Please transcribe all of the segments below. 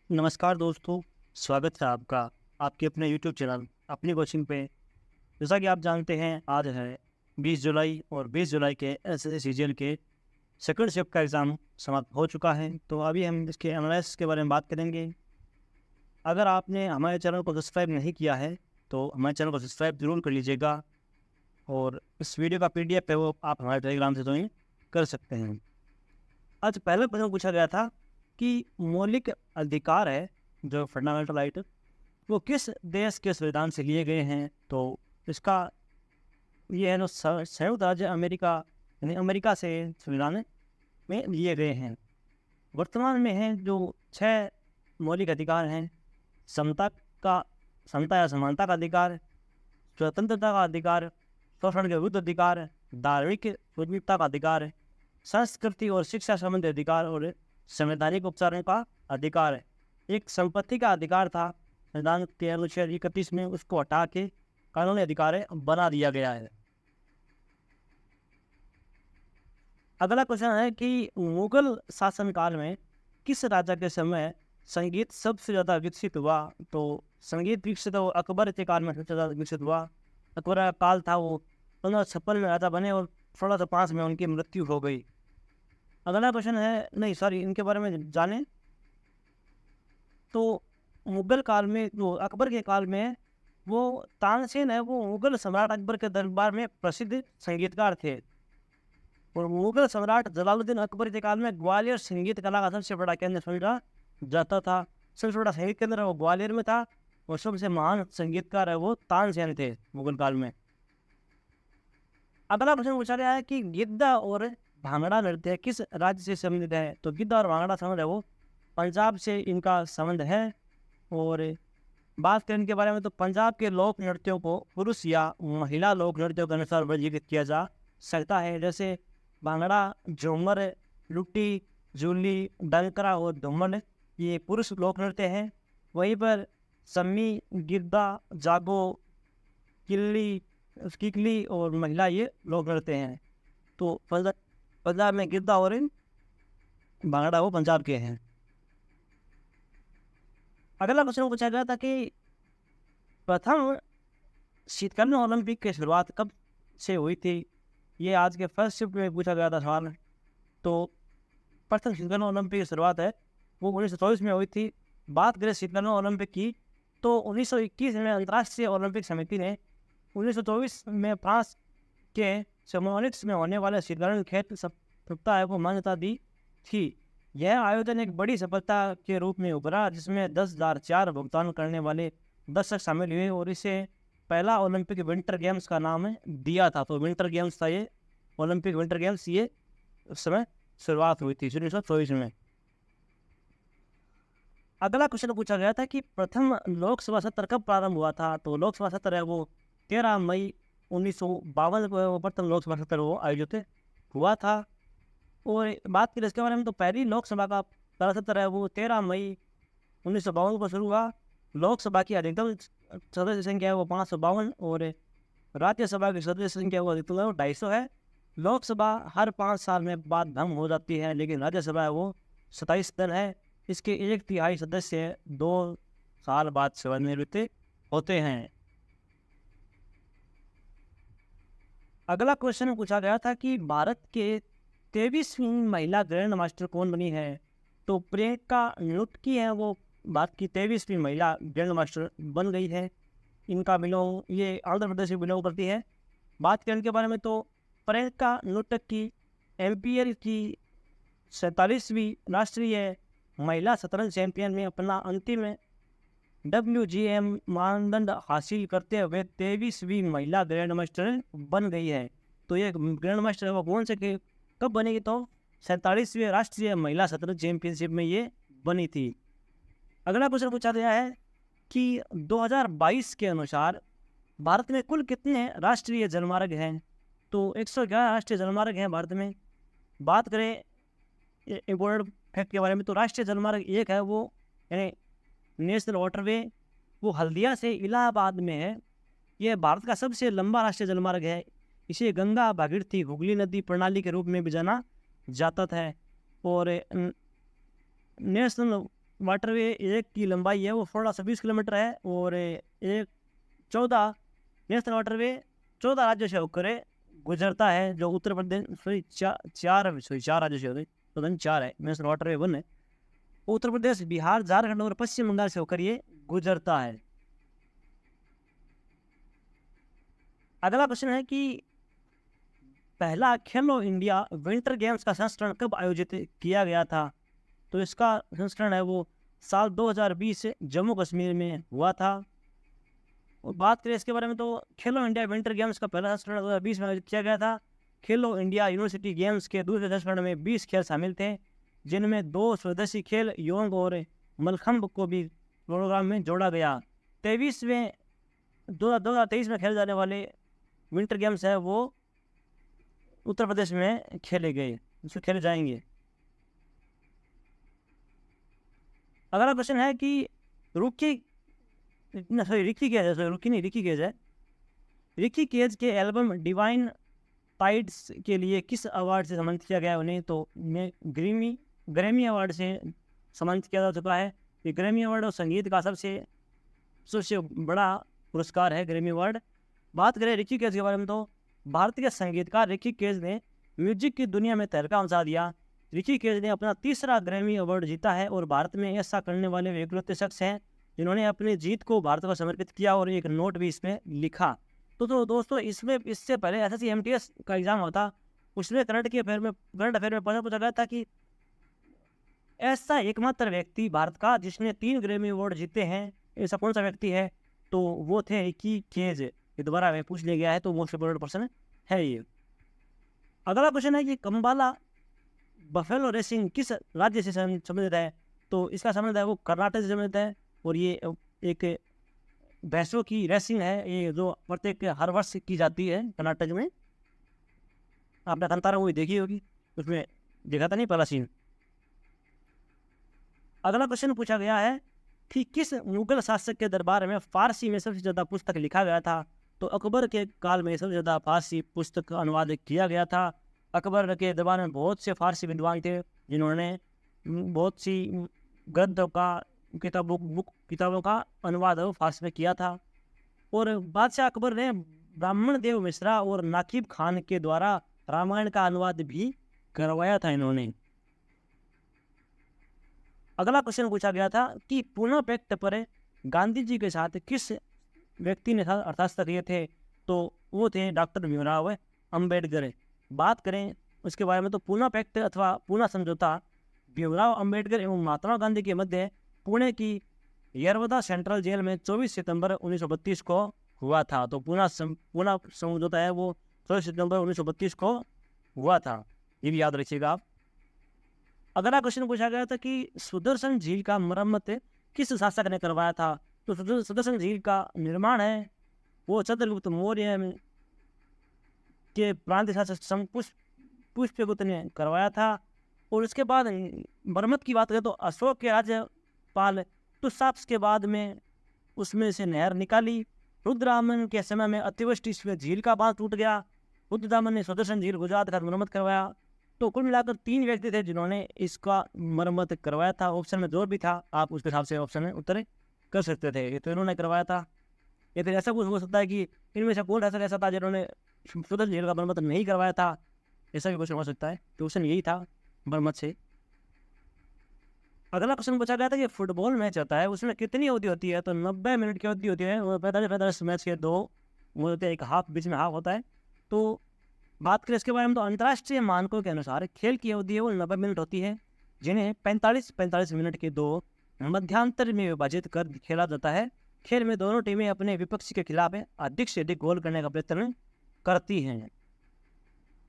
नमस्कार दोस्तों, स्वागत है आपका आपके अपने यूट्यूब चैनल अपनी कोचिंग पे। जैसा कि आप जानते हैं, आज है 20 जुलाई और 20 जुलाई के एसएससी सीजीएल के सेकंड शिफ्ट का एग्ज़ाम समाप्त हो चुका है। तो अभी हम इसके एनालिसिस के बारे में बात करेंगे। अगर आपने हमारे चैनल को सब्सक्राइब नहीं किया है तो हमारे चैनल को सब्सक्राइब ज़रूर कर लीजिएगा, और इस वीडियो का पीडीएफ है वो आप हमारे टेलीग्राम से ज्वाइन कर सकते हैं। आज पहला प्रश्न पूछा गया था कि मौलिक अधिकार है जो फंडामेंटल राइट, वो किस देश के संविधान से लिए गए हैं। तो इसका ये है जो संयुक्त राज्य अमेरिका यानी अमेरिका से संविधान में लिए गए हैं। वर्तमान में है जो 6 मौलिक अधिकार हैं: समता का समता या समानता का अधिकार, स्वतंत्रता का अधिकार, शोषण के विरुद्ध अधिकार, धार्मिक स्वतंत्रता का अधिकार, संस्कृति और शिक्षा संबंधी अधिकार और संवैधानिक उपचारों का अधिकार है। एक संपत्ति का अधिकार था संविधान के अनुच्छेद 31 में, उसको हटा के कानूनी अधिकार बना दिया गया है। अगला क्वेश्चन है कि मुगल शासनकाल में किस राजा के समय संगीत सबसे ज़्यादा विकसित हुआ। तो संगीत विकसित हो अकबर के काल में सबसे ज़्यादा विकसित हुआ। अकबर का काल था वो 1556 में राजा बने और 1605 में उनकी मृत्यु हो गई। अगला क्वेश्चन है, नहीं सॉरी, इनके बारे में जानें तो मुगल काल में जो अकबर के काल में वो तानसेन है, वो मुगल सम्राट अकबर के दरबार में प्रसिद्ध संगीतकार थे। और मुगल सम्राट जलालुद्दीन अकबर के काल में ग्वालियर संगीत कला का सबसे बड़ा केंद्र समझा जाता था। सबसे बड़ा संगीत केंद्र वो ग्वालियर में था और सबसे महान संगीतकार है वो तानसेन थे मुगल काल में। अगला प्रश्न पूछा गया है कि गिद्धा और भांगड़ा नृत्य किस राज्य से संबंधित है। तो गिद्धा और भांगड़ा संबंध है वो पंजाब से इनका संबंध है। और बात करें इनके बारे में तो पंजाब के लोक नृत्यों को पुरुष या महिला लोक नृत्यों के अनुसार वर्गीकृत किया जा सकता है। जैसे भांगड़ा, झूमर, लुट्टी, जूली, डंकरा और धूमर ये पुरुष लोक नृत्य हैं। वहीं पर सम्मी, गिद्धा, जागो, किल्ली, किकली और महिला ये लोक नृत्य हैं। तो पंजाब में गिद्धा और भांगड़ा वो पंजाब के हैं। अगला क्वेश्चन पूछा गया था कि प्रथम शीतकालीन ओलंपिक की शुरुआत कब से हुई थी। ये आज के फर्स्ट शिफ्ट में पूछा गया था सवाल। तो प्रथम शीतकालीन ओलंपिक की शुरुआत है वो 1924 में हुई थी। बात करें शीतकालीन ओलंपिक की तो 1921 में अंतर्राष्ट्रीय ओलंपिक समिति ने 1924 में फ्रांस के सेमोनिक्स में होने वाले शीतकालीन खेल सप्ताह को मान्यता दी थी। यह आयोजन एक बड़ी सफलता के रूप में उभरा जिसमें 10,004 भुगतान करने वाले दर्शक शामिल हुए और इसे पहला ओलंपिक विंटर गेम्स का नाम दिया था। तो विंटर गेम्स था ये, ओलंपिक विंटर गेम्स ये उस समय शुरुआत हुई थी 1924 में। अगला क्वेश्चन पूछा गया था कि प्रथम लोकसभा सत्र कब प्रारंभ हुआ था। तो लोकसभा सत्र है वो 13 मई 1952 को प्रथम लोकसभा सत्र वो आयोजित हुआ था। और बात करें इसके बारे में तो पहली लोकसभा का पहला सत्र है वो 13 मई 1952 को शुरू हुआ। लोकसभा की अधिकतम सदस्य संख्या है वो 552 और राज्यसभा की सदस्य संख्या वो अधिकतम 250 है। लोकसभा हर 5 साल में बाद भंग हो जाती है, लेकिन राज्यसभा है वो 27 सदस्य है। इसके 1/3 सदस्य 2 साल बाद सेवानिवृत्त होते हैं। अगला क्वेश्चन पूछा गया था कि भारत के 23वीं महिला ग्रैंड मास्टर कौन बनी है। तो प्रियंका नुटकी है वो भारत की 23वीं महिला ग्रैंड मास्टर बन गई है। इनका बिलोंग ये आंध्र प्रदेश से बिलोंग करती है। बात करें इनके बारे में तो प्रियंका नुटकी एमपीएल की 47वीं राष्ट्रीय महिला शतरंज चैंपियन में अपना अंतिम WGM मानदंड हासिल करते हुए 23वीं महिला ग्रैंड मास्टर बन गई है। तो ये ग्रैंड मास्टर वो कौन से कब बनेगी, तो 47वीं राष्ट्रीय महिला शतरंज चैंपियनशिप में ये बनी थी। अगला क्वेश्चन पूछा गया है कि 2022 के अनुसार भारत में कुल कितने राष्ट्रीय जलमार्ग हैं। तो 111 राष्ट्रीय जलमार्ग हैं भारत में। बात करें इम्पोर्टेंट फैक्ट के बारे में तो राष्ट्रीय जलमार्ग एक है वो यानी नेशनल वाटरवे, वो हल्दिया से इलाहाबाद में है। यह भारत का सबसे लंबा राष्ट्रीय जलमार्ग है। इसे गंगा भागीरथी हुगली नदी प्रणाली के रूप में भी जाना जाता है। और नेशनल वाटरवे एक की लंबाई है वो 1620 किलोमीटर है, और एक 14 नेशनल वाटरवे 14 राज्यों से होकर गुजरता है, जो उत्तर प्रदेश चार राज्यों से होते, तो 4 है, नेशनल वाटरवे 1 है। उत्तर प्रदेश, बिहार, झारखंड और पश्चिम बंगाल से होकर ये गुजरता है। अगला प्रश्न है कि पहला खेलो इंडिया विंटर गेम्स का संस्करण कब आयोजित किया गया था? तो इसका संस्करण है वो साल 2020 से जम्मू कश्मीर में हुआ था। और बात करें इसके बारे में, तो खेलो इंडिया विंटर गेम्स का पहला संस्करण 2020 में आयोजित किया गया था। खेलो इंडिया यूनिवर्सिटी गेम्स के दूसरे संस्करण में 20 खेल शामिल थे, जिनमें 2 स्वदेशी खेल योंग और मलखम्ब को भी प्रोग्राम में जोड़ा गया। 2023 में खेले जाने वाले विंटर गेम्स है वो उत्तर प्रदेश में खेले खेले जाएंगे। अगला क्वेश्चन है कि रिकी केज के एल्बम डिवाइन टाइड्स के लिए किस अवार्ड से सम्मानित किया गया उन्हें? तो ग्रैमी अवार्ड से सम्मानित किया जा चुका है। ये ग्रैमी अवार्ड और संगीत का सबसे बड़ा पुरस्कार है, ग्रैमी अवार्ड। बात करें रिकी केज के बारे में, तो भारतीय संगीतकार रिकी केज ने म्यूजिक की दुनिया में तहलका मचा दिया। रिकी केज ने अपना तीसरा ग्रैमी अवार्ड जीता है और भारत में ऐसा करने वाले वे इकलौते शख्स हैं जिन्होंने अपनी जीत को भारत को समर्पित किया और एक नोट भी इसमें लिखा। तो दोस्तों, इससे पहले SSC MTS का एग्जाम होता, उसमें करंट अफेयर में पूछा गया था कि ऐसा एकमात्र व्यक्ति भारत का जिसने 3 ग्रैमी अवार्ड जीते हैं, ऐसा कौन सा व्यक्ति है? तो वो थे रिकी केज। ये दोबारा में पूछ लिया गया है, तो मोस्ट इम्पोर्टेंट पर्सन है ये। अगला क्वेश्चन है कि कंबाला बफेलो रेसिंग किस राज्य से संबंधित है? तो इसका संबंध है वो कर्नाटक से संबंधित है, और ये एक भैंसों की रेसिंग है, ये जो प्रत्येक हर वर्ष की जाती है कर्नाटक में। आपने कंतारा मूवी देखी होगी, उसमें देखा था नहीं पहला सीन। अगला क्वेश्चन पूछा गया है कि किस मुगल शासक के दरबार में फारसी में सबसे ज़्यादा पुस्तक लिखा गया था? तो अकबर के काल में सबसे ज़्यादा फारसी पुस्तक का अनुवाद किया गया था। अकबर के दरबार में बहुत से फारसी विद्वान थे जिन्होंने बहुत सी ग्रंथों का किताबों का अनुवाद फारसी में किया था। और बादशाह अकबर ने ब्राह्मण देव मिश्रा और नाकिब खान के द्वारा रामायण का अनुवाद भी करवाया था इन्होंने। अगला क्वेश्चन पूछा गया था कि पुणे पैक्ट पर गांधी जी के साथ किस व्यक्ति ने हस्ताक्षर किए थे? तो वो थे डॉक्टर भीमराव अंबेडकर। बात करें उसके बारे में, तो पुणे पैक्ट अथवा पुणे समझौता भीमराव अंबेडकर एवं महात्मा गांधी के मध्य पुणे की यरवदा सेंट्रल जेल में 24 सितंबर 1932 को हुआ था। तो पुणे समझौता है वो 24 सितंबर 1932 को हुआ था, ये भी याद रखिएगा आप। अगला क्वेश्चन पूछा गया था कि सुदर्शन झील का मरम्मत किस शासक ने करवाया था? तो सुदर्शन झील का निर्माण है वो चंद्रगुप्त मौर्य के प्रांतीय शासक पुष्यगुप्त ने करवाया था। और उसके बाद मरम्मत की बात करें तो अशोक के राज्यपाल तुसाप्स के बाद में उसमें से नहर निकाली। रुद्रदामन के समय में अतिवृष्टि से झील का बांध टूट गया। रुद्रदामन ने सुदर्शन झील गुजरात का मरम्मत करवाया। तो कुल मिलाकर 3 व्यक्ति थे जिन्होंने इसका मरम्मत करवाया था। ऑप्शन में जो भी था आप उसके हिसाब से ऑप्शन में उत्तर कर सकते थे। ये तो इन्होंने करवाया था, या फिर ऐसा कुछ हो सकता है कि इनमें से कौन ऐसा था जिन्होंने सुदर्शन झील का मरम्मत नहीं करवाया था, ऐसा भी क्वेश्चन हो सकता है। तो ऑप्शन यही था मरम्मत से। अगला क्वेश्चन पूछा गया था कि फुटबॉल मैच होता है उसमें कितनी अवधि होती है? तो 90 मिनट की अवधि होती है। 45 मैच के 2 वो होते हैं, एक हाफ, बीच में हाफ होता है। तो बात करें इसके बारे में, तो अंतर्राष्ट्रीय मानकों के अनुसार खेल की अवधि है वो 90 मिनट होती है, जिन्हें 45 मिनट के 2 मध्यांतर में विभाजित कर खेला जाता है। खेल में दोनों टीमें अपने विपक्षी के खिलाफ अधिक से अधिक गोल करने का प्रयत्न करती हैं।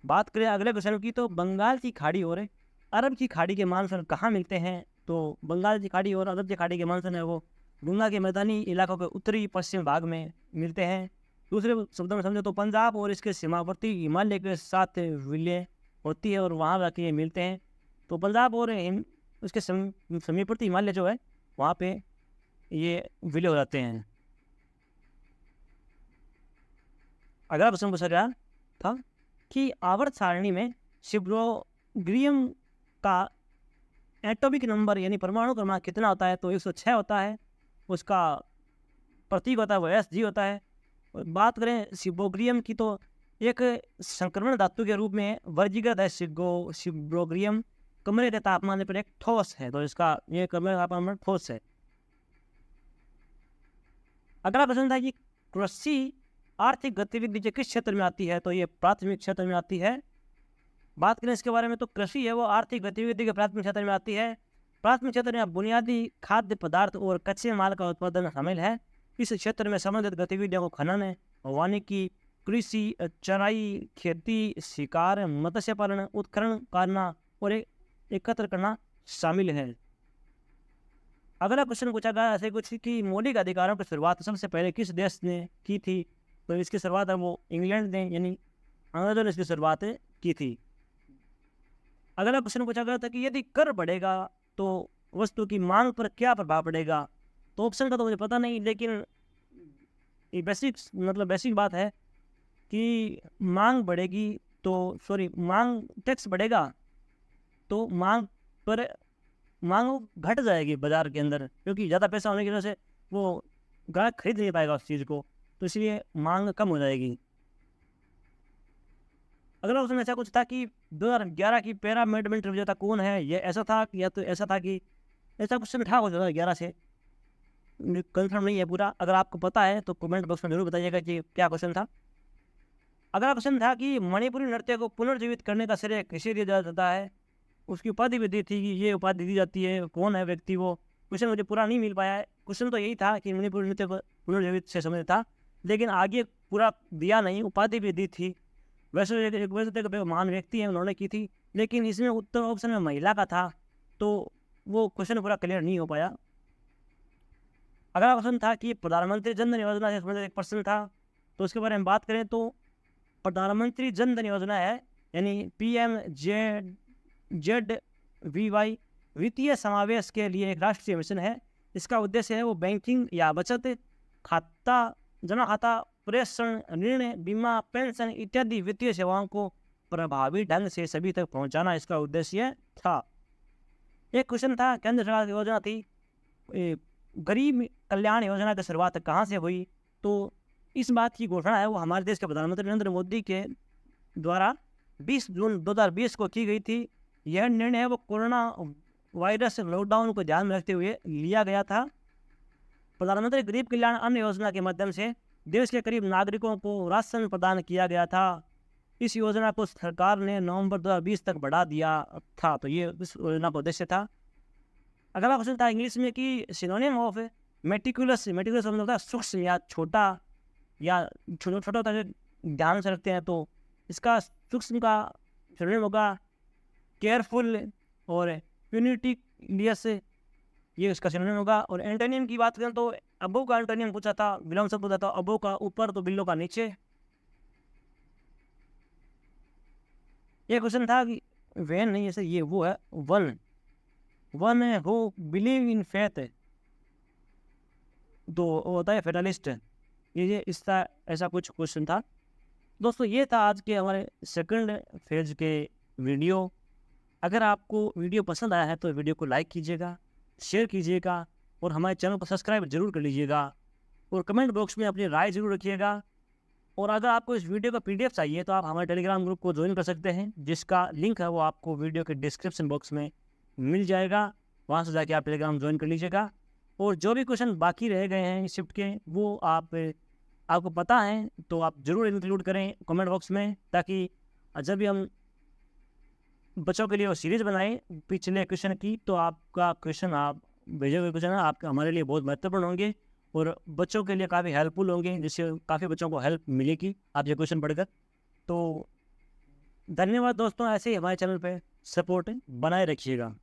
बात करें अगले क्वेश्चन की, तो बंगाल की खाड़ी और अरब की खाड़ी के मानसून कहाँ मिलते हैं? तो बंगाल की खाड़ी और अरब की खाड़ी के मानसून है वो गंगा के मैदानी इलाकों के उत्तरी पश्चिम भाग में मिलते हैं। दूसरे शब्दों में समझो तो पंजाब और इसके सीमावर्ती हिमालय के साथ विलय होती है और वहाँ जाके ये मिलते हैं। तो पंजाब और उसके समीपवर्ती हिमालय जो है वहाँ पे ये विलय हो जाते हैं। अगला प्रश्न पूछा गया था कि आवर्त सारणी में शिब्रोग्रियम का एटॉमिक नंबर यानी परमाणु क्रमांक कितना होता है, तो 106 होता है। उसका प्रतीक होता है वो Sg होता है। और बात करें सिब्रोगियम की, तो एक संक्रमण धातु के रूप में वर्गीकृत है सिब्रोगियम। कमरे के तापमान पर एक ठोस है, तो इसका ये कमरे के तापमान पर ठोस है। अगला प्रश्न था कि कृषि आर्थिक गतिविधि जो किस क्षेत्र में आती है, तो ये प्राथमिक क्षेत्र में आती है। बात करें इसके बारे में, तो कृषि है वो आर्थिक गतिविधि के प्राथमिक क्षेत्र में आती है। प्राथमिक क्षेत्र में बुनियादी खाद्य पदार्थ और कच्चे माल का उत्पादन शामिल है। इस क्षेत्र में संबंधित गतिविधियों को खनन, वानिकी, कृषि, चराई, खेती, शिकार, मत्स्य पालन, उत्खनन करना और एकत्र करना शामिल है। अगला क्वेश्चन पूछा गया ऐसे कुछ कि मौलिक अधिकारों की शुरुआत सबसे पहले किस देश ने की थी, तो इसकी शुरुआत है वो इंग्लैंड ने, यानी अंग्रेजों ने इसकी शुरुआत की थी। अगला क्वेश्चन पूछा गया था कि यदि कर बढ़ेगा तो वस्तु की मांग पर क्या प्रभाव पड़ेगा, तो ऑप्शन का तो मुझे पता नहीं, लेकिन ये बेसिक बात है कि मांग बढ़ेगी तो मांग टैक्स बढ़ेगा तो मांग घट जाएगी बाजार के अंदर, क्योंकि ज़्यादा पैसा होने की वजह से वो ग्राहक खरीद नहीं पाएगा उस चीज़ को, तो इसलिए मांग कम हो जाएगी। अगला क्वेश्चन ऐसा कुछ था कि 2011 की पैरा बैडमिंटन विजेता कौन है, ये ऐसा था या तो ऐसा था कि ऐसा क्वेश्चन था 2011 से, कंफर्म नहीं है पूरा। अगर आपको पता है तो कमेंट बॉक्स में जरूर बताइएगा कि क्या क्वेश्चन था। अगला क्वेश्चन था कि मणिपुरी नृत्य को पुनर्जीवित करने का श्रेय किसे दिया जाता है, उसकी उपाधि भी दी थी कि ये उपाधि दी जाती है, कौन है व्यक्ति वो। क्वेश्चन मुझे पूरा नहीं मिल पाया है। क्वेश्चन तो यही था कि मणिपुरी नृत्य को पुनर्जीवित से संबंधित था, लेकिन आगे पूरा दिया नहीं, उपाधि भी दी थी। वैसे एक महान व्यक्ति है, उन्होंने की थी, लेकिन इसमें उत्तर ऑप्शन में महिला का था, तो वो क्वेश्चन पूरा क्लियर नहीं हो पाया। अगला क्वेश्चन था कि प्रधानमंत्री जन धन योजना से संबंधित एक प्रश्न था, तो उसके बारे में बात करें तो प्रधानमंत्री जन धन योजना है यानी PMJZVY वित्तीय समावेश के लिए एक राष्ट्रीय मिशन है। इसका उद्देश्य है वो बैंकिंग या बचत खाता, जमा खाता, प्रेषण, ऋण, बीमा, पेंशन इत्यादि वित्तीय सेवाओं को प्रभावी ढंग से सभी तक पहुंचाना इसका उद्देश्य था। एक क्वेश्चन था केंद्र सरकार की योजना थी गरीब कल्याण योजना की शुरुआत कहाँ से हुई, तो इस बात की घोषणा है वो हमारे देश के प्रधानमंत्री नरेंद्र मोदी के द्वारा 20 जून 2020 को की गई थी। यह निर्णय है वो कोरोना वायरस लॉकडाउन को ध्यान में रखते हुए लिया गया था। प्रधानमंत्री गरीब कल्याण अन्न योजना के माध्यम से देश के करीब नागरिकों को राशन प्रदान किया गया था। इस योजना को सरकार ने नवंबर 2020 तक बढ़ा दिया था, तो ये इस योजना का उद्देश्य था। अगला क्वेश्चन था इंग्लिश में कि सिनोनिम ऑफ मेटिकुलस मतलब होता है सूक्ष्म या छोटा, या छोटा होता है ध्यान से रखते हैं, तो इसका सूक्ष्म का सिनोनिम होगा केयरफुल और प्यूनिटिलियस, ये इसका सिनोनिम होगा। और एंटोनिम की बात करें तो अबो का एंटोनिम पूछा था, विलोम शब्द पूछा था, अबो का ऊपर तो बिलो का नीचे। ये क्वेश्चन था कि वैन नहीं ऐसे, ये वो है one who believe in faith, तो वो होता है फेटलिस्ट। ये इसका ऐसा कुछ क्वेश्चन था। दोस्तों ये था आज के हमारे सेकंड फेज के वीडियो। अगर आपको वीडियो पसंद आया है तो वीडियो को लाइक कीजिएगा, शेयर कीजिएगा और हमारे चैनल को सब्सक्राइब जरूर कर लीजिएगा और कमेंट बॉक्स में अपनी राय जरूर रखिएगा। और अगर आपको इस वीडियो का PDF चाहिए तो आप हमारे टेलीग्राम ग्रुप को ज्वाइन कर सकते हैं, जिसका लिंक है वो आपको वीडियो के डिस्क्रिप्शन बॉक्स में मिल जाएगा। वहाँ से जाके आप टेलीग्राम ज्वाइन कर लीजिएगा। और जो भी क्वेश्चन बाकी रह गए हैं शिफ्ट के, वो आपको पता है तो आप ज़रूर इंक्लूड करें कमेंट बॉक्स में, ताकि जब भी हम बच्चों के लिए वो सीरीज़ बनाएं पिछले क्वेश्चन की, तो आपका क्वेश्चन आप भेजे हुए क्वेश्चन आपके हमारे लिए बहुत महत्वपूर्ण होंगे और बच्चों के लिए काफ़ी हेल्पफुल होंगे, जिससे काफ़ी बच्चों को हेल्प मिलेगी आप ये क्वेश्चन पढ़कर। तो धन्यवाद दोस्तों, ऐसे ही हमारे चैनल पे सपोर्ट बनाए रखिएगा।